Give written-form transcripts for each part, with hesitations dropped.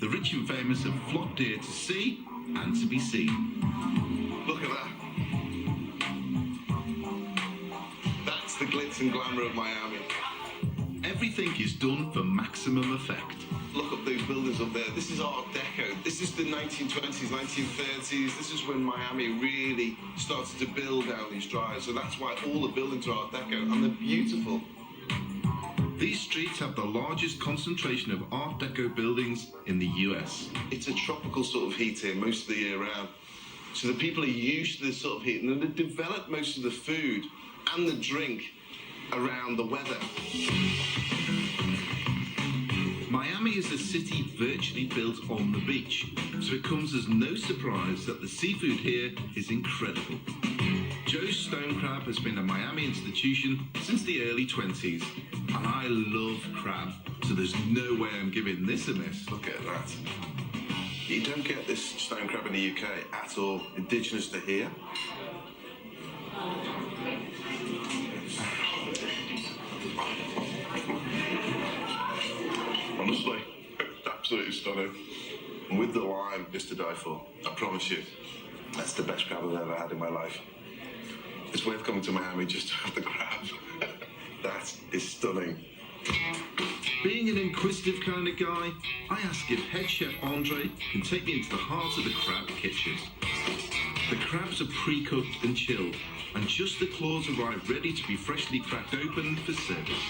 the rich and famous have flocked here to see and to be seen. Look at that. That's the glitz and glamour of Miami. Everything is done for maximum effect. Look up those buildings up there. This is Art Deco. This is the 1920s, 1930s. This is when Miami really started to build down these drives. So that's why all the buildings are Art Deco, and they're beautiful. These streets have the largest concentration of Art Deco buildings in the US. It's a tropical sort of heat here most of the year round. So the people are used to this sort of heat, and they develop most of the food and the drink around the weather. Miami is a city virtually built on the beach, so it comes as no surprise that the seafood here is incredible. Joe's Stone Crab has been a Miami institution since the early 20s, and I love crab, so there's no way I'm giving this a miss. Look at that. You don't get this stone crab in the UK at all, indigenous to here. Honestly, absolutely stunning. And with the lime, it's to die for. I promise you, that's the best crab I've ever had in my life. It's worth coming to Miami just to have the crab. That is stunning. Being an inquisitive kind of guy, I ask if head chef Andre can take me into the heart of the crab kitchen. The crabs are pre-cooked and chilled, and just the claws arrive ready to be freshly cracked open for service.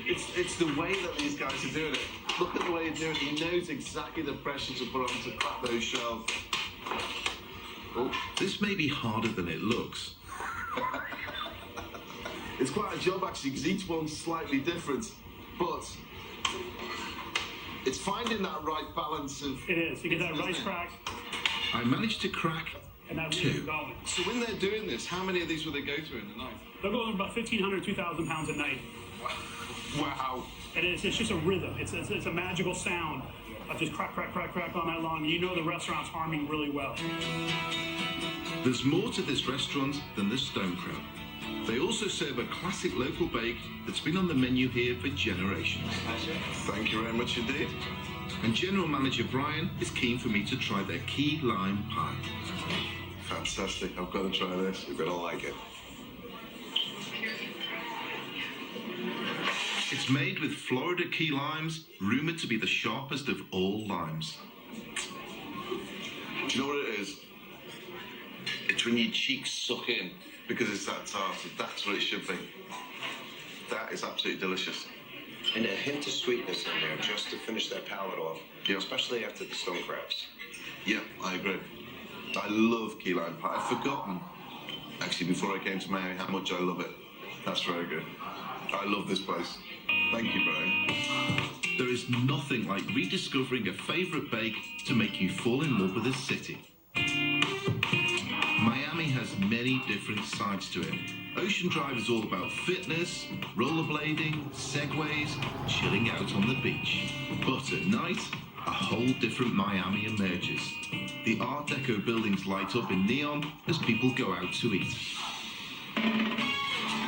It's the way that these guys are doing it. Look at the way he's doing it. He knows exactly the pressure to put on to crack those shells. Oh. This may be harder than it looks. It's quite a job actually, because each one's slightly different, but it's finding that right balance of... It is. You get that rice crack. I managed to crack and that two. Going. So when they're doing this, how many of these will they go through in the night? They'll go through about 1,500, 2,000 pounds a night. Wow. And it's just a rhythm. It's a magical sound of just crack, crack, crack, crack all night long. You know the restaurant's farming really well. There's more to this restaurant than the stone crab. They also serve a classic local bake that's been on the menu here for generations. Thank you very much indeed. And General Manager Brian is keen for me to try their key lime pie. Fantastic. I've got to try this. You're going to like it. It's made with Florida key limes, rumoured to be the sharpest of all limes. Do you know what it is? It's when your cheeks suck in because it's that tart. That's what it should be. That is absolutely delicious. And a hint of sweetness in there just to finish that palate off, yeah. Especially after the stone crabs. Yeah, I agree. I love key lime pie. I've forgotten, actually, before I came to Miami, how much I love it. That's very good. I love this place. Thank you, Brian. There is nothing like rediscovering a favourite bake to make you fall in love with a city. Miami has many different sides to it. Ocean Drive is all about fitness, rollerblading, segways, chilling out on the beach. But at night, a whole different Miami emerges. The Art Deco buildings light up in neon as people go out to eat.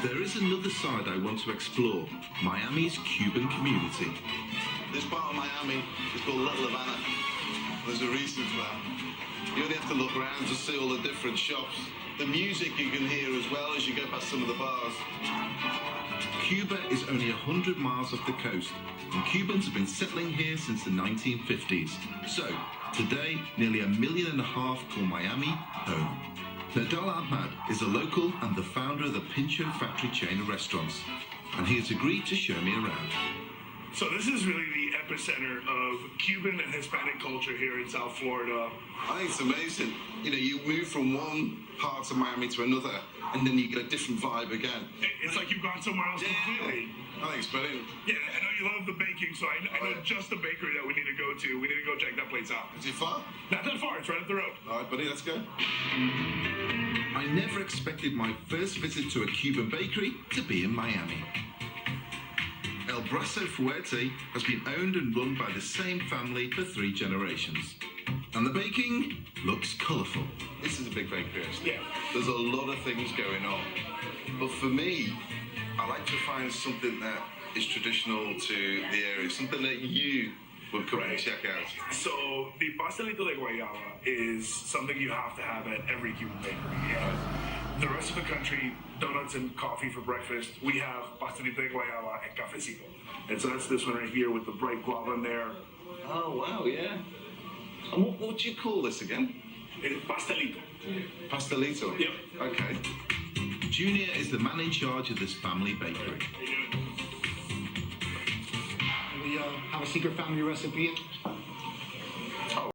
There is another side I want to explore, Miami's Cuban community. This part of Miami is called Little Havana. There's a reason for that. You only have to look around to see all the different shops. The music you can hear as well as you go past some of the bars. Cuba is only 100 miles off the coast, and Cubans have been settling here since the 1950s. So, today, nearly 1.5 million call Miami home. Nadal Ahmad is a local and the founder of the Pincho Factory chain of restaurants, and he has agreed to show me around. So this is really the epicenter of Cuban and Hispanic culture here in South Florida. I think it's amazing. You know, you move from one part of Miami to another, and then you get a different vibe again. It's like you've gone somewhere else completely. I think it's brilliant. Yeah, I know you love the baking, so I know just the bakery that we need to go to. We need to go check that place out. Is it far? Not that far, it's right up the road. All right, buddy, let's go. I never expected my first visit to a Cuban bakery to be in Miami. El Brazo Fuerte has been owned and run by the same family for 3 generations. And the baking looks colourful. This is a big bakery, actually. Yeah. There's a lot of things going on. But for me, I like to find something that is traditional to the area, something that you we'll come and check out. So the pastelito de guayaba is something you have to have at every Cuban bakery. And the rest of the country, donuts and coffee for breakfast. We have pastelito de guayaba and cafecito. And so that's this one right here with the bright guava in there. Oh, wow, yeah. And what do you call this again? It's pastelito. Pastelito? Yep. Okay. Junior is the man in charge of this family bakery. We have a secret family recipe.